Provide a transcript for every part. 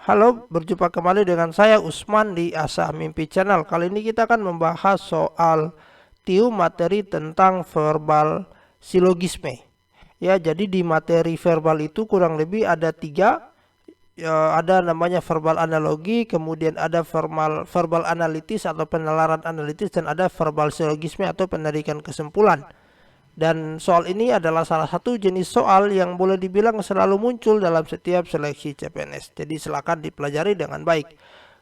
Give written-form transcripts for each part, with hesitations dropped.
Halo, berjumpa kembali dengan saya Usman di Asa Mimpi Channel. Kali ini kita akan membahas soal materi tentang verbal silogisme. Ya, jadi di materi verbal itu kurang lebih ada tiga. Ada namanya verbal analogi, kemudian ada verbal analitis atau penalaran analitis, dan ada verbal silogisme atau penarikan kesimpulan. Dan soal ini adalah salah satu jenis soal yang boleh dibilang selalu muncul dalam setiap seleksi CPNS. Jadi silakan dipelajari dengan baik.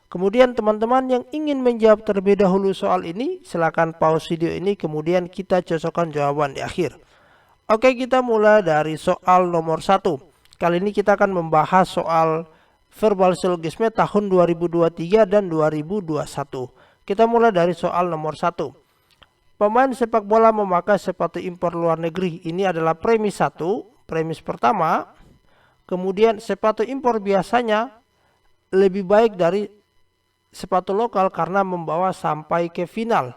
Kemudian teman-teman yang ingin menjawab terlebih dahulu soal ini, silakan pause video ini, kemudian kita cocokkan jawaban di akhir. Oke, kita mulai dari soal nomor 1. Kali ini kita akan membahas soal verbal silogisme tahun 2023 dan 2021. Kita mulai dari soal nomor 1. Pemain sepak bola memakai sepatu impor luar negeri. Ini adalah premis 1, premis pertama. Kemudian sepatu impor biasanya lebih baik dari sepatu lokal karena membawa sampai ke final.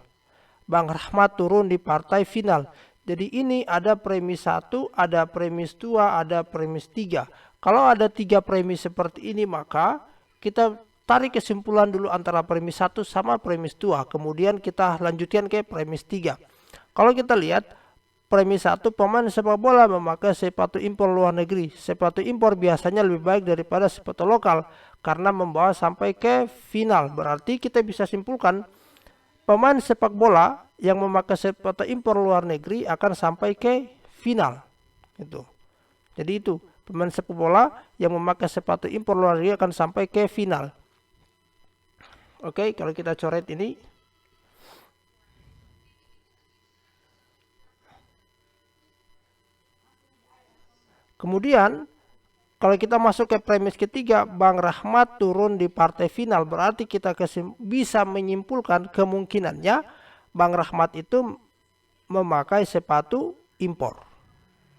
Bang Rahmat turun di partai final. Jadi ini ada premis 1, ada premis 2, ada premis 3. Kalau ada 3 premis seperti ini, maka kita tarik kesimpulan dulu antara premis 1 sama premis 2. Kemudian kita lanjutkan ke premis 3. Kalau kita lihat premis 1, pemain sepak bola memakai sepatu impor luar negeri. Sepatu impor biasanya lebih baik daripada sepatu lokal karena membawa sampai ke final. Berarti kita bisa simpulkan pemain sepak bola yang memakai sepatu impor luar negeri akan sampai ke final. Itu. Jadi itu, pemain sepak bola yang memakai sepatu impor luar negeri akan sampai ke final. Oke, kalau kita coret ini. Kemudian kalau kita masuk ke premis ketiga, Bang Rahmat turun di partai final. Berarti kita bisa menyimpulkan kemungkinannya Bang Rahmat itu memakai sepatu impor.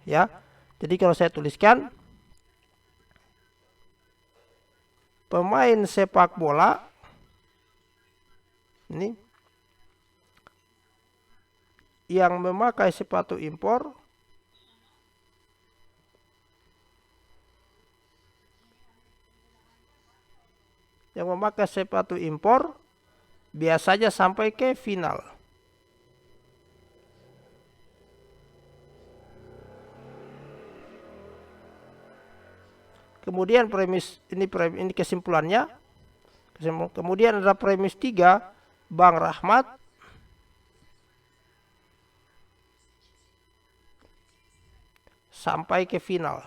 Ya. Jadi kalau saya tuliskan pemain sepak bola ini yang memakai sepatu impor biasanya sampai ke final. Kemudian ini kesimpulannya. Kemudian ada premis 3, Bang Rahmat sampai ke final.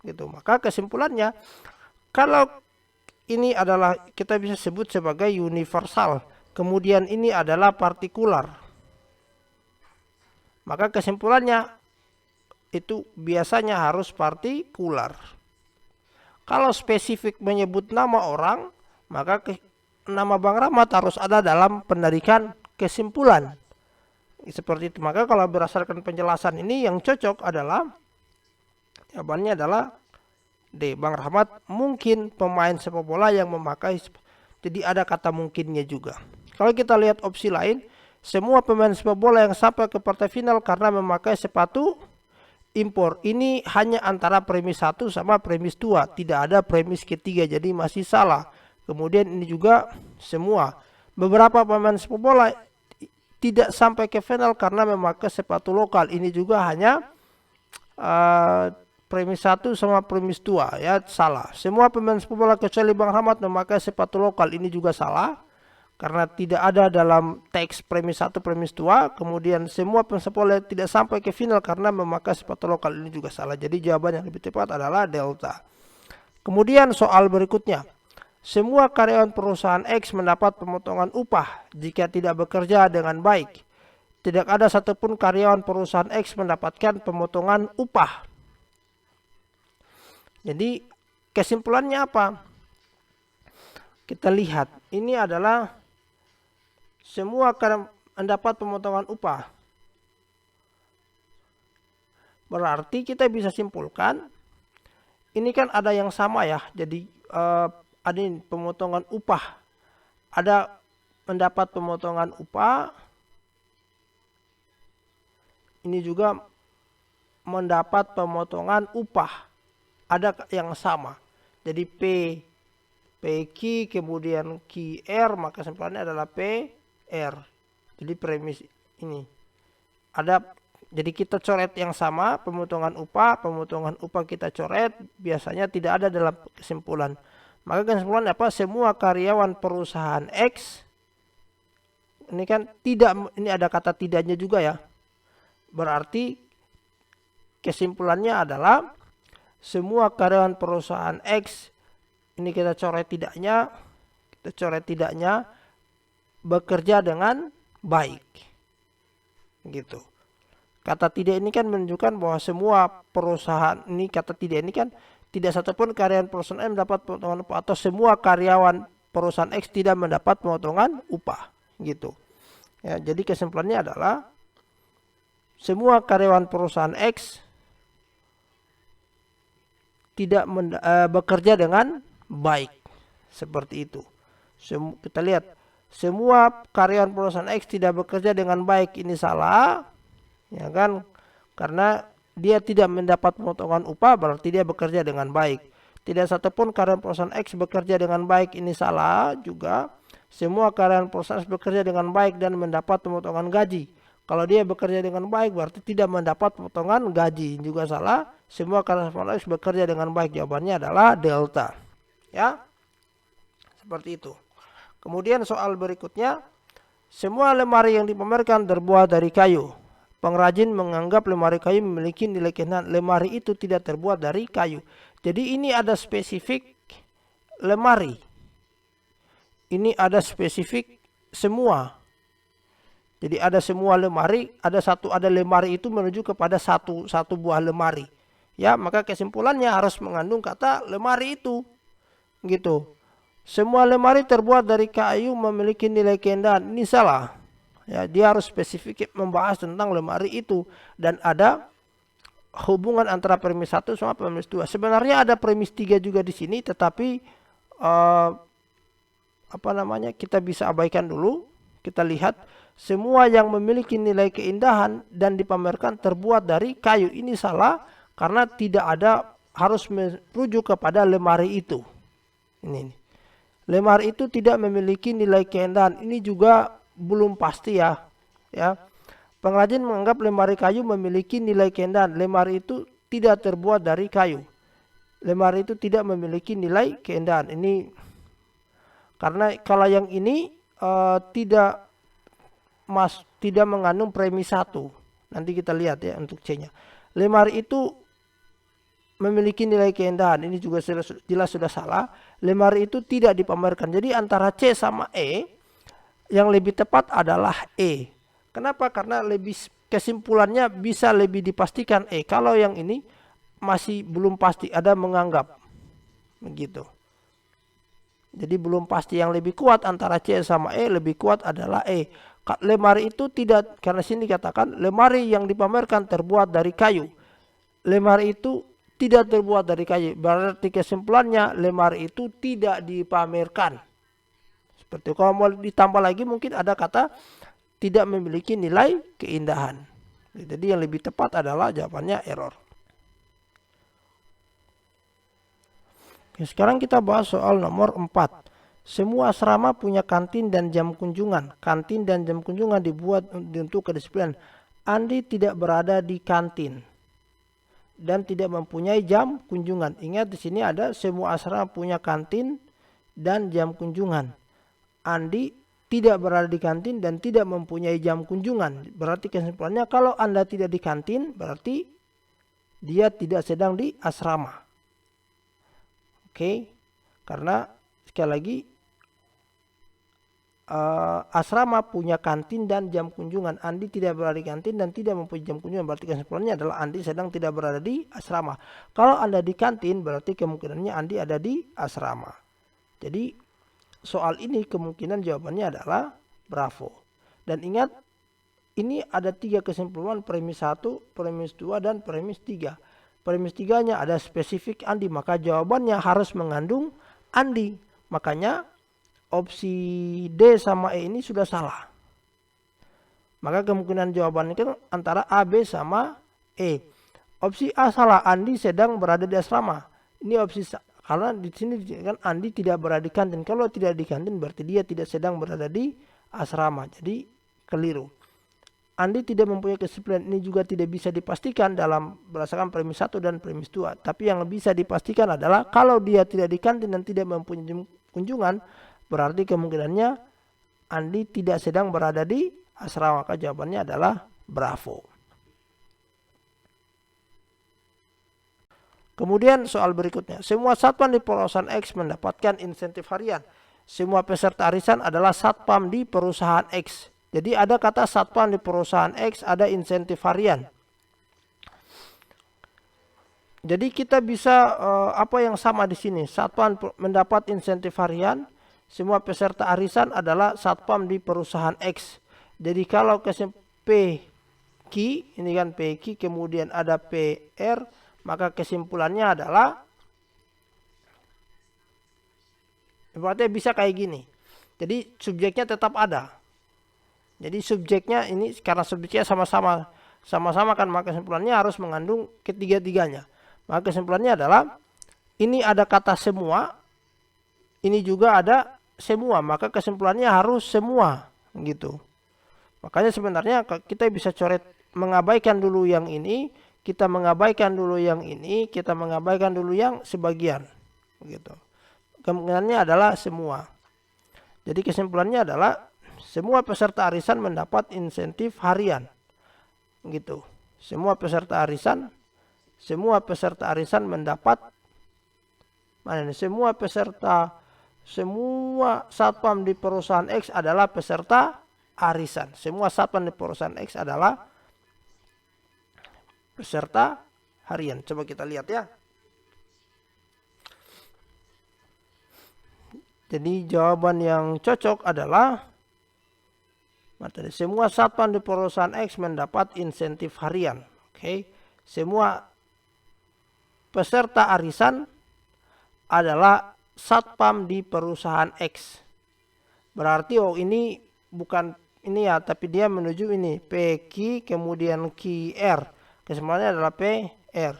Gitu. Maka kesimpulannya, kalau ini adalah kita bisa sebut sebagai universal, kemudian ini adalah partikular, maka kesimpulannya itu biasanya harus partikular. Kalau spesifik menyebut nama orang, maka nama Bang Rahmat harus ada dalam penarikan kesimpulan. Seperti itu. Maka kalau berdasarkan penjelasan ini, yang cocok adalah jawabannya adalah D. Bang Rahmat mungkin pemain sepak bola yang memakai. Jadi ada kata mungkinnya juga. Kalau kita lihat opsi lain, semua pemain sepak bola yang sampai ke partai final karena memakai sepatu impor. Ini hanya antara premis 1 sama premis 2. Tidak ada premis ketiga, jadi masih salah. Kemudian ini juga semua. Beberapa pemain sepak bola tidak sampai ke final karena memakai sepatu lokal. Ini juga hanya premis 1 sama premis 2, ya, salah. Semua pemain sepak bola kecuali Bang Rahmat memakai sepatu lokal. Ini juga salah karena tidak ada dalam teks premis 1, premis 2. Kemudian semua pemain sepak bola tidak sampai ke final karena memakai sepatu lokal. Ini juga salah. Jadi jawaban yang lebih tepat adalah delta. Kemudian soal berikutnya. Semua karyawan perusahaan X mendapat pemotongan upah jika tidak bekerja dengan baik. Tidak ada satupun karyawan perusahaan X mendapatkan pemotongan upah. Jadi kesimpulannya apa? Kita lihat, ini adalah semua mendapat pemotongan upah. Berarti kita bisa simpulkan, ini kan ada yang sama ya. Jadi ada pemotongan upah. Ada mendapat pemotongan upah. Ini juga mendapat pemotongan upah. ada yang sama. Jadi PQ kemudian QR, maka kesimpulannya adalah PR. Jadi premis ini ada, jadi kita coret yang sama, pemotongan upah kita coret, biasanya tidak ada dalam kesimpulan. Maka kesimpulan apa? Semua karyawan perusahaan X, ini kan tidak, ini ada kata tidaknya juga ya. Berarti kesimpulannya adalah semua karyawan perusahaan X, ini kita coret tidaknya, bekerja dengan baik. Gitu. Kata tidak ini kan menunjukkan bahwa semua perusahaan, ini kata tidak ini kan tidak satupun karyawan perusahaan M mendapat pemotongan upah, atau semua karyawan perusahaan X tidak mendapat pemotongan upah. Gitu. Ya, jadi kesimpulannya adalah semua karyawan perusahaan X tidak bekerja dengan baik, seperti itu. Kita lihat, semua karyawan perusahaan X tidak bekerja dengan baik, ini salah, ya kan? Karena dia tidak mendapat pemotongan upah, berarti dia bekerja dengan baik. Tidak satupun karyawan perusahaan X bekerja dengan baik, ini salah juga. Semua karyawan perusahaan X bekerja dengan baik dan mendapat pemotongan gaji. Kalau dia bekerja dengan baik berarti tidak mendapat potongan gaji, juga salah. Semua karyawan X bekerja dengan baik, jawabannya adalah delta. Ya, seperti itu. Kemudian soal berikutnya, semua lemari yang dipamerkan terbuat dari kayu. Pengrajin menganggap lemari kayu memiliki nilai keindahan. Lemari itu tidak terbuat dari kayu. Jadi ini ada spesifik lemari. Ini ada spesifik semua. Jadi ada semua lemari, ada lemari itu menuju kepada satu buah lemari. Ya, maka kesimpulannya harus mengandung kata lemari itu. Gitu. Semua lemari terbuat dari kayu memiliki nilai keindahan. Ini salah. Ya, dia harus spesifik membahas tentang lemari itu, dan ada hubungan antara premis 1 sama premis 2. Sebenarnya ada premis 3 juga di sini, tetapi kita bisa abaikan dulu. Kita lihat semua yang memiliki nilai keindahan dan dipamerkan terbuat dari kayu. Ini salah karena tidak ada, harus merujuk kepada lemari itu. Ini. Lemari itu tidak memiliki nilai keindahan. Ini juga belum pasti ya. Ya. Pengrajin menganggap lemari kayu memiliki nilai keindahan. Lemari itu tidak terbuat dari kayu. Lemari itu tidak memiliki nilai keindahan. Ini karena kalau yang ini tidak mengandung premis 1. Nanti kita lihat ya untuk C-nya. Lemari itu memiliki nilai keindahan. Ini juga jelas sudah salah. Lemari itu tidak dipamerkan. Jadi antara C sama E, yang lebih tepat adalah E. Kenapa? Karena kesimpulannya bisa lebih dipastikan E. Kalau yang ini masih belum pasti, ada menganggap. Begitu. Jadi belum pasti, yang lebih kuat antara C sama E, lebih kuat adalah E. Lemari itu tidak, karena sini dikatakan lemari yang dipamerkan terbuat dari kayu. Lemari itu tidak terbuat dari kayu. Berarti kesimpulannya lemari itu tidak dipamerkan. Seperti kalau mau ditambah lagi mungkin ada kata tidak memiliki nilai keindahan. Jadi yang lebih tepat adalah jawabannya error. Oke, sekarang kita bahas soal nomor 4. Semua asrama punya kantin dan jam kunjungan. Kantin dan jam kunjungan dibuat untuk kedisiplinan. Andi tidak berada di kantin dan tidak mempunyai jam kunjungan. Ingat di sini ada semua asrama punya kantin dan jam kunjungan. Andi tidak berada di kantin dan tidak mempunyai jam kunjungan. Berarti kesimpulannya kalau Anda tidak di kantin berarti dia tidak sedang di asrama. Oke, karena sekali lagi asrama punya kantin dan jam kunjungan. Andi tidak berada di kantin dan tidak mempunyai jam kunjungan. Berarti kesimpulannya adalah Andi sedang tidak berada di asrama. Kalau Anda di kantin berarti kemungkinannya Andi ada di asrama. Jadi soal ini kemungkinan jawabannya adalah bravo. Dan ingat, ini ada 3 kesimpulan, premis 1, premis 2, dan premis 3. Premis 3-nya ada spesifik Andi, maka jawabannya harus mengandung Andi. Makanya opsi D sama E ini sudah salah. Maka kemungkinan jawabannya kan antara A, B, sama E. Opsi A salah, Andi sedang berada di asrama. Ini opsi karena di sini kan Andi tidak berada di kantin. Kalau tidak di kantin berarti dia tidak sedang berada di asrama. Jadi keliru. Andi tidak mempunyai kesimpulan ini juga tidak bisa dipastikan dalam berdasarkan premis 1 dan premis 2. Tapi yang bisa dipastikan adalah kalau dia tidak di kantin dan tidak mempunyai kunjungan, berarti kemungkinannya Andi tidak sedang berada di asrama. Maka jawabannya adalah bravo. Kemudian soal berikutnya, semua satpam di perusahaan X mendapatkan insentif harian. Semua peserta arisan adalah satpam di perusahaan X. Jadi ada kata satpam di perusahaan X, ada insentif harian. Jadi kita bisa apa yang sama di sini, satpam mendapat insentif harian. Semua peserta arisan adalah satpam di perusahaan X. Jadi kalau PQ, ini kan PQ, kemudian ada PR, maka kesimpulannya adalah berarti bisa kayak gini. Jadi subjeknya tetap ada. Jadi subjeknya ini karena subjeknya sama-sama kan, maka kesimpulannya harus mengandung ketiga-tiganya. Maka kesimpulannya adalah ini ada kata semua, ini juga ada semua, maka kesimpulannya harus semua gitu. Makanya sebenarnya kita bisa coret mengabaikan dulu yang ini, kita mengabaikan dulu yang ini, kita mengabaikan dulu yang sebagian. Begitu. Kemungkinannya adalah semua. Jadi kesimpulannya adalah semua peserta arisan mendapat insentif harian. Gitu. Semua peserta arisan mendapat semua satpam di perusahaan X adalah peserta arisan. Semua satpam di perusahaan X adalah peserta harian. Coba kita lihat ya. Jadi jawaban yang cocok adalah semua satpam di perusahaan X mendapat insentif harian. Oke. Semua peserta arisan adalah satpam di perusahaan X. Berarti ini bukan ini ya, tapi dia menuju ini PQ kemudian QR. Kesimpulannya adalah PR.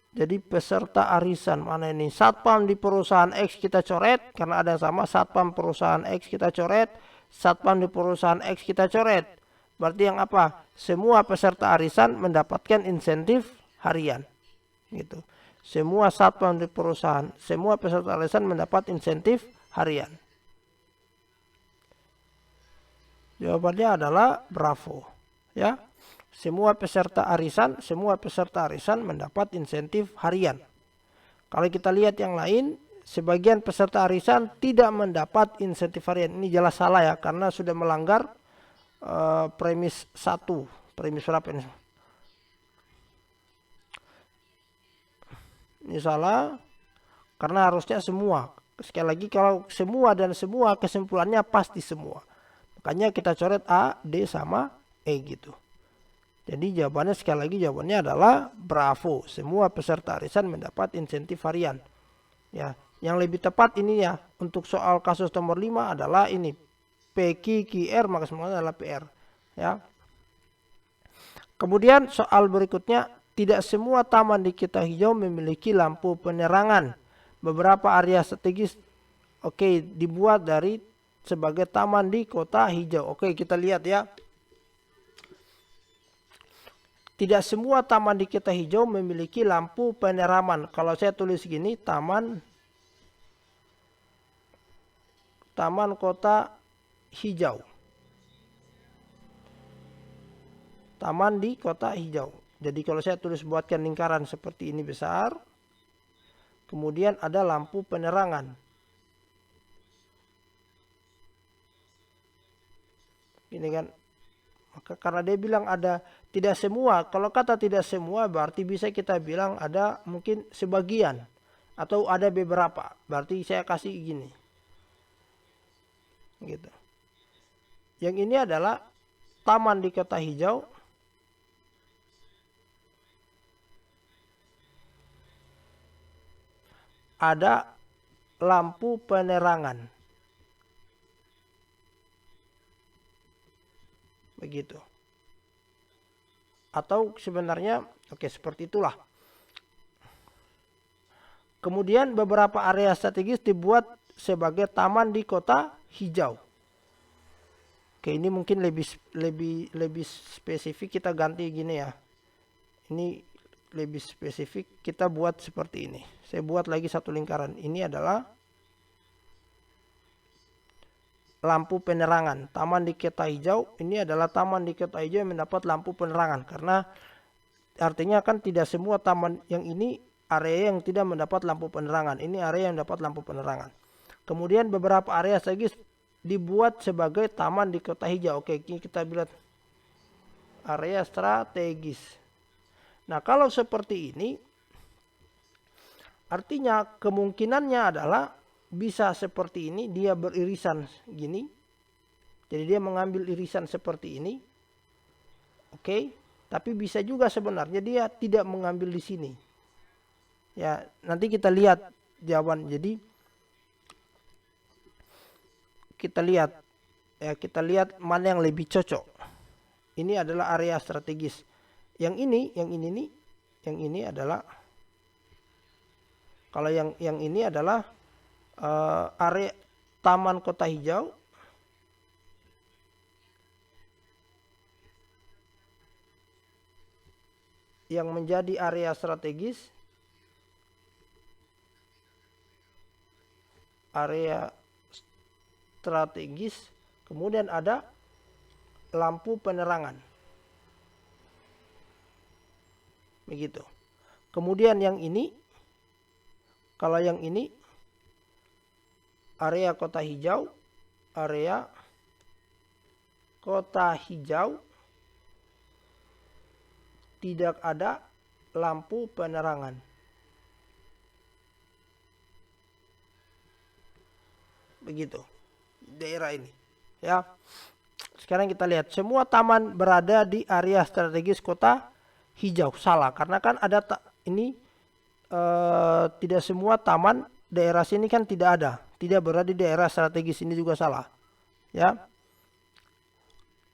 Jadi peserta arisan mana ini? Satpam di perusahaan X kita coret karena ada yang sama. Satpam perusahaan X kita coret. Satpam di perusahaan X kita coret. Berarti yang apa? Semua peserta arisan mendapatkan insentif harian. Gitu. Semua satpam di perusahaan, semua peserta arisan mendapat insentif harian. Jawabannya adalah bravo. Ya. Semua peserta arisan mendapat insentif harian. Kalau kita lihat yang lain, sebagian peserta arisan tidak mendapat insentif harian. Ini jelas salah ya, karena sudah melanggar premis 1. Premis berapa ini? Ini salah, karena harusnya semua. Sekali lagi kalau semua dan semua, kesimpulannya pasti semua. Makanya kita coret A, D sama E gitu. Jadi jawabannya sekali lagi jawabannya adalah bravo. Semua peserta arisan mendapat insentif harian. Ya, yang lebih tepat ini ya untuk soal kasus nomor 5 adalah ini PQ QR, maka semuanya adalah PR. Ya. Kemudian soal berikutnya, tidak semua taman di Kota Hijau memiliki lampu penerangan. Beberapa area strategis dibuat dari sebagai taman di Kota Hijau. Oke, kita lihat ya. Tidak semua taman di Kota Hijau memiliki lampu penerangan. Kalau saya tulis gini, taman Kota Hijau. Taman di Kota Hijau. Jadi kalau saya tulis buatkan lingkaran seperti ini besar, kemudian ada lampu penerangan. Ini kan. Maka karena dia bilang ada tidak semua, kalau kata tidak semua berarti bisa kita bilang ada mungkin sebagian atau ada beberapa. Berarti saya kasih gini. Gitu. Yang ini adalah taman di Kota Hijau. Ada lampu penerangan. Begitu. Atau sebenarnya seperti itulah. Kemudian beberapa area strategis dibuat sebagai taman di kota hijau. Oke, ini mungkin lebih spesifik, kita ganti gini ya. Ini lebih spesifik, kita buat seperti ini. Saya buat lagi satu lingkaran. Ini adalah lampu penerangan. Taman di kota hijau, ini adalah taman di kota hijau yang mendapat lampu penerangan. Karena artinya kan tidak semua taman yang ini area yang tidak mendapat lampu penerangan. Ini area yang dapat lampu penerangan. Kemudian beberapa area strategis dibuat sebagai taman di kota hijau. Oke, ini kita lihat area strategis. Nah, kalau seperti ini, artinya kemungkinannya adalah bisa seperti ini, dia beririsan gini. Jadi dia mengambil irisan seperti ini. Oke, tapi bisa juga sebenarnya dia tidak mengambil di sini. Ya, nanti kita lihat jawaban. Jadi kita lihat mana yang lebih cocok. Ini adalah area strategis. Yang ini adalah, kalau yang ini adalah area taman kota hijau. Yang menjadi area strategis. Kemudian ada lampu penerangan. Begitu. Kemudian yang ini, kalau yang ini area kota hijau, tidak ada lampu penerangan. Begitu daerah ini, ya. Sekarang kita lihat semua taman berada di area strategis kota hijau. Salah, karena kan ada ini tidak semua taman daerah sini kan tidak berada di daerah strategis. Ini juga salah, ya.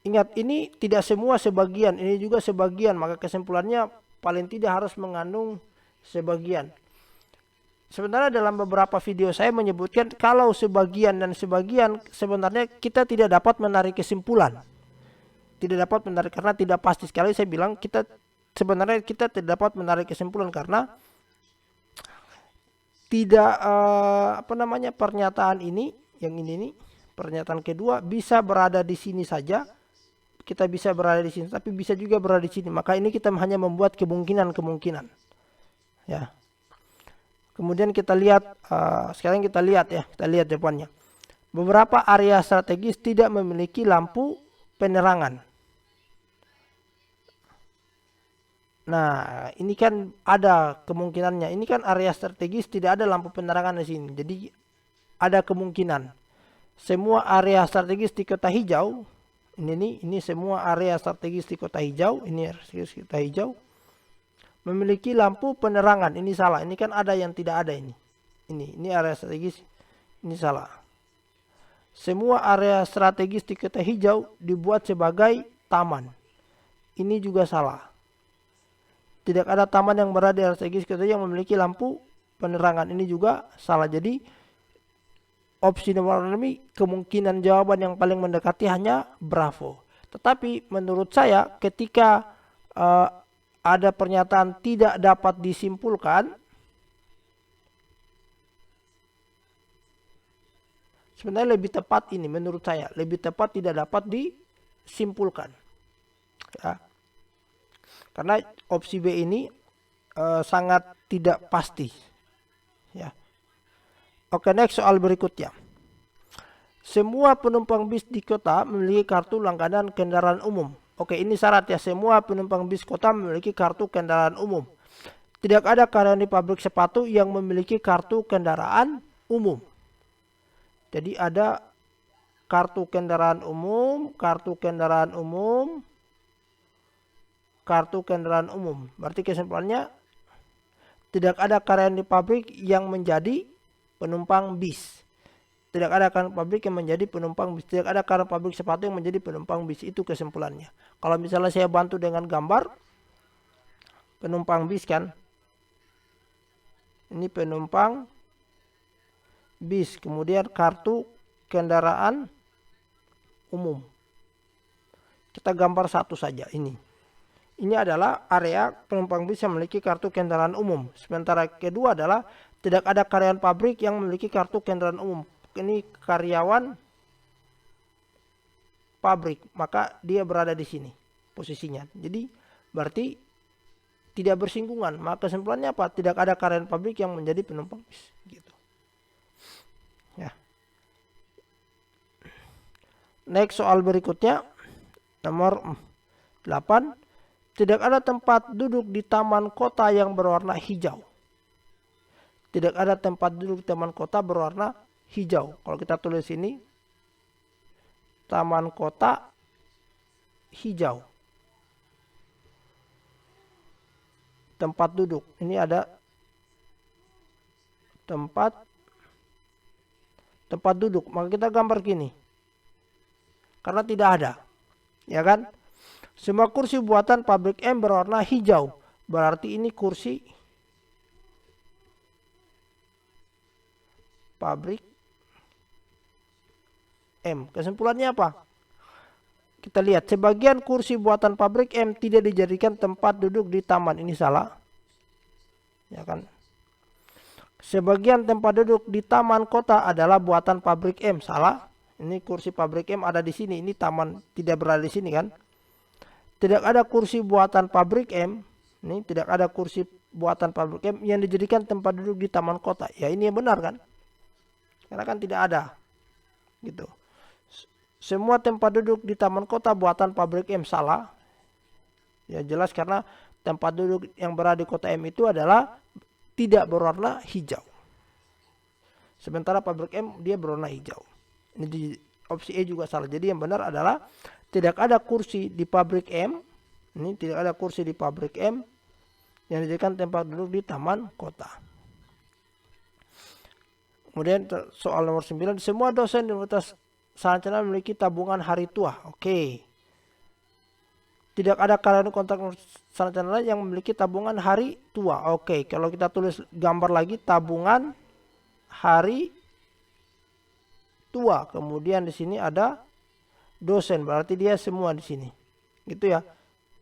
Ingat, ini tidak semua, sebagian, ini juga sebagian, maka kesimpulannya paling tidak harus mengandung sebagian. Sebenarnya dalam beberapa video saya menyebutkan kalau sebagian dan sebagian sebenarnya kita tidak dapat menarik kesimpulan. Tidak dapat menarik karena tidak pasti. Sekali saya bilang sebenarnya kita tidak dapat menarik kesimpulan karena tidak pernyataan ini, yang ini nih, pernyataan kedua bisa berada di sini saja. Kita bisa berada di sini, tapi bisa juga berada di sini. Maka ini kita hanya membuat kemungkinan. Ya. Kemudian kita lihat, sekarang kita lihat jawabannya. Beberapa area strategis tidak memiliki lampu penerangan. Nah, ini kan ada kemungkinannya. Ini kan area strategis tidak ada lampu penerangan di sini. Jadi ada kemungkinan semua area strategis di kota hijau, ini semua area strategis di kota hijau, ini strategis kota hijau memiliki lampu penerangan. Ini salah. Ini kan ada yang tidak ada ini. Ini area strategis. Ini salah. Semua area strategis di kota hijau dibuat sebagai taman. Ini juga salah. Tidak ada taman yang berada di area strategis kota yang memiliki lampu penerangan. Ini juga salah. Jadi opsi nomor ini kemungkinan jawaban yang paling mendekati hanya Bravo. Tetapi menurut saya ketika ada pernyataan tidak dapat disimpulkan, sebenarnya lebih tepat ini menurut saya, lebih tepat tidak dapat disimpulkan, ya. Karena opsi B ini sangat tidak pasti, ya. Oke, next soal berikutnya. Semua penumpang bis di kota memiliki kartu langganan kendaraan umum. Oke, ini syarat ya, semua penumpang bis kota memiliki kartu kendaraan umum. Tidak ada karyawan di pabrik sepatu yang memiliki kartu kendaraan umum. Jadi ada kartu kendaraan umum, kartu kendaraan umum, kartu kendaraan umum. Berarti kesimpulannya tidak ada karyawan di pabrik yang menjadi penumpang bis. Tidak ada karyawan pabrik yang menjadi penumpang bis. Tidak ada karyawan pabrik sepatu yang menjadi penumpang bis. Itu kesimpulannya. Kalau misalnya saya bantu dengan gambar penumpang bis kan. Ini penumpang bis. Kemudian kartu kendaraan umum. Kita gambar satu saja ini. Ini adalah area penumpang bis yang memiliki kartu kendaraan umum. Sementara kedua adalah tidak ada karyawan pabrik yang memiliki kartu kendaraan umum. Ini karyawan pabrik, maka dia berada di sini posisinya. Jadi berarti tidak bersinggungan. Maka kesimpulannya apa? Tidak ada karyawan pabrik yang menjadi penumpang bis. Gitu. Ya. Next soal berikutnya, nomor 8. Tidak ada tempat duduk di taman kota yang berwarna hijau. Tidak ada tempat duduk di taman kota berwarna hijau. Kalau kita tulis ini, taman kota hijau. Tempat duduk. Ini ada tempat duduk. Maka kita gambar gini. Karena tidak ada. Ya kan? Semua kursi buatan pabrik M berwarna hijau. Berarti ini kursi pabrik M. Kesimpulannya apa? Kita lihat, sebagian kursi buatan pabrik M tidak dijadikan tempat duduk di taman. Ini salah. Ya kan? Sebagian tempat duduk di taman kota adalah buatan pabrik M. Salah. Ini kursi pabrik M ada di sini. Ini taman tidak berada di sini kan? Tidak ada kursi buatan pabrik M. Ini tidak ada kursi buatan pabrik M yang dijadikan tempat duduk di taman kota. Ya ini yang benar kan? Karena kan tidak ada. Gitu. Semua tempat duduk di taman kota buatan pabrik M. Salah. Ya jelas karena tempat duduk yang berada di kota M itu adalah tidak berwarna hijau. Sementara pabrik M dia berwarna hijau. Ini di opsi E juga salah. Jadi yang benar adalah tidak ada kursi di pabrik M. Ini tidak ada kursi di pabrik M yang dijadikan tempat duduk di taman kota. Kemudian soal nomor 9. Semua dosen di Universitas Sarjana memiliki tabungan hari tua. Oke. Tidak ada karyawan kontrak sarjana yang memiliki tabungan hari tua. Oke. Kalau kita tulis gambar lagi tabungan hari tua. Kemudian di sini ada dosen. Berarti dia semua di sini. Gitu ya.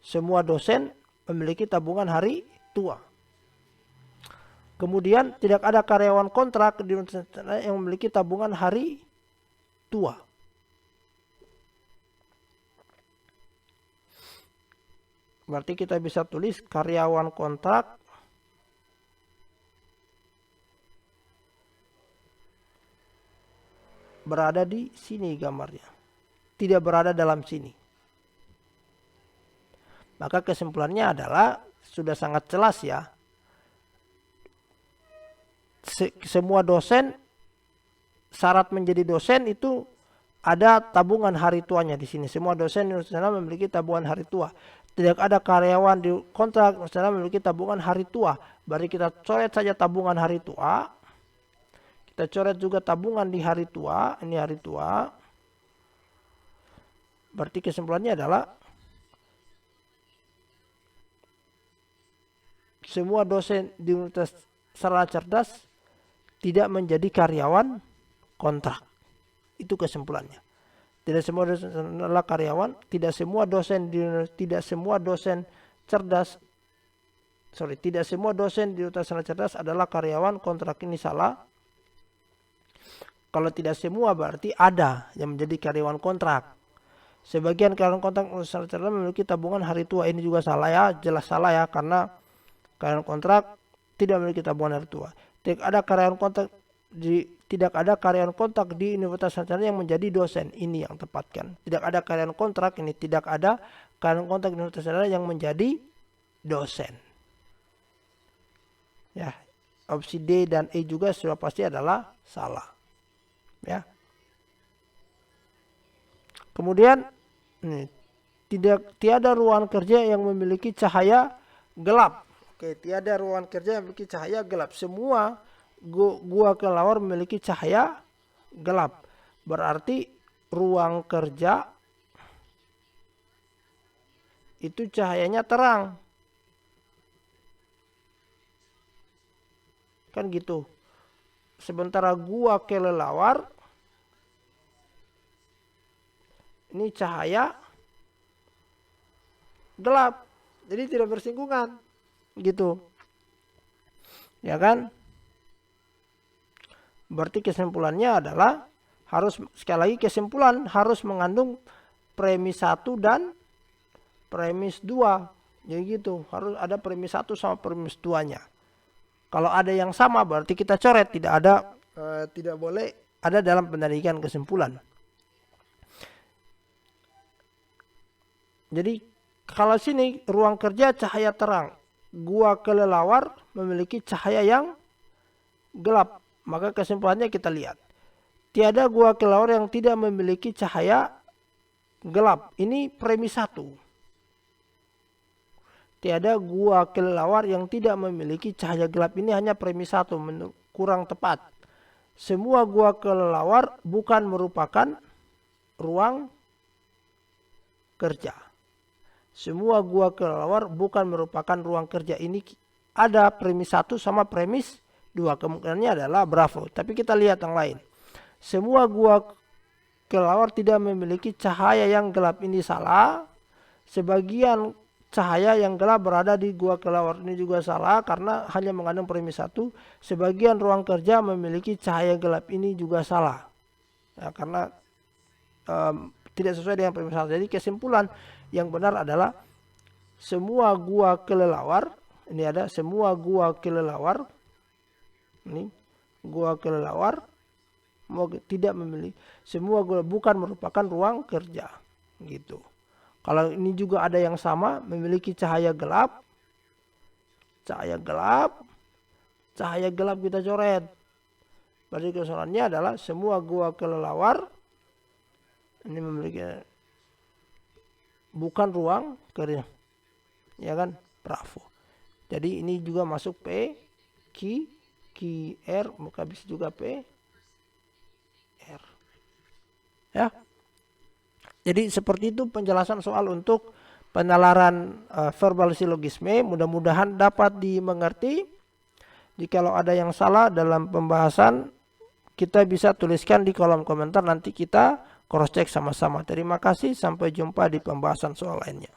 Semua dosen memiliki tabungan hari tua. Kemudian tidak ada karyawan kontrak di Universitas Sarjana yang memiliki tabungan hari tua. Berarti kita bisa tulis karyawan kontrak berada di sini gambarnya. Tidak berada dalam sini. Maka kesimpulannya adalah sudah sangat jelas ya. Semua dosen syarat menjadi dosen itu ada tabungan hari tuanya di sini. Semua dosen di Universitas Sarjana memiliki tabungan hari tua. Tidak ada karyawan di kontrak Universitas Sarjana memiliki tabungan hari tua. Berarti kita coret saja tabungan hari tua. Kita coret juga tabungan di hari tua. Ini hari tua. Berarti kesimpulannya adalah semua dosen di Universitas Sarjana Cerdas tidak menjadi karyawan kontrak. Itu kesimpulannya. Tidak semua dosen adalah karyawan, tidak semua dosen cerdas. Tidak semua dosen di Universitas Sarjana Cerdas adalah karyawan kontrak. Ini salah. Kalau tidak semua berarti ada yang menjadi karyawan kontrak. Sebagian karyawan kontrak Universitas Sarjana Cerdas memiliki tabungan hari tua. Ini juga salah ya, jelas salah ya, karena karyawan kontrak tidak memiliki tabungan hari tua. Tidak ada karyawan kontrak di Universitas Sarjana yang menjadi dosen. Ini yang tepat kan. Tidak ada karyawan kontrak, ini tidak ada karyawan kontrak di Universitas Sarjana yang menjadi dosen. Ya, opsi D dan E juga sudah pasti adalah salah. Ya. Kemudian tiada ruangan kerja yang memiliki cahaya gelap. Oke, tiada ruangan kerja yang memiliki cahaya gelap. Semua gua kelelawar memiliki cahaya gelap. Berarti ruang kerja itu cahayanya terang. kan gitu. Sementara gua kelelawar, ini cahaya gelap, jadi tidak bersinggungan gitu, ya kan? Berarti kesimpulannya adalah harus, sekali lagi kesimpulan, harus mengandung premis 1 dan premis 2. Jadi gitu, harus ada premis 1 sama premis 2-nya. Kalau ada yang sama berarti kita coret, tidak ada, tidak boleh ada dalam penarikan kesimpulan. Jadi kalau sini ruang kerja cahaya terang, gua kelelawar memiliki cahaya yang gelap, maka kesimpulannya kita lihat. Tiada gua kelelawar yang tidak memiliki cahaya gelap. Ini premis 1. Tiada gua kelelawar yang tidak memiliki cahaya gelap, ini hanya premis 1, kurang tepat. Semua gua kelelawar bukan merupakan ruang kerja. Semua gua kelelawar bukan merupakan ruang kerja. Ini ada premis 1 sama premis 2. Kemungkinannya adalah bravo. Tapi kita lihat yang lain. Semua gua kelelawar tidak memiliki cahaya yang gelap, ini salah. Sebagian cahaya yang gelap berada di gua kelelawar, ini juga salah karena hanya mengandung premis 1. Sebagian ruang kerja memiliki cahaya gelap, ini juga salah. Ya, karena tidak sesuai dengan premis 1. Jadi kesimpulan yang benar adalah semua gua kelelawar, ini ada semua gua kelelawar, ini gua kelelawar tidak memiliki, semua gua bukan merupakan ruang kerja gitu. Kalau ini juga ada yang sama, memiliki cahaya gelap, cahaya gelap kita coret. Berarti kesimpulannya adalah semua gua kelelawar ini memiliki bukan ruang kerja, ya kan, bravo. Jadi ini juga masuk P, Q, R, maka bisa juga P, R, ya. Jadi seperti itu penjelasan soal untuk penalaran verbal silogisme. Mudah-mudahan dapat dimengerti. Jikalau ada yang salah dalam pembahasan, kita bisa tuliskan di kolom komentar, nanti kita cross check sama-sama. Terima kasih, sampai jumpa di pembahasan soal lainnya.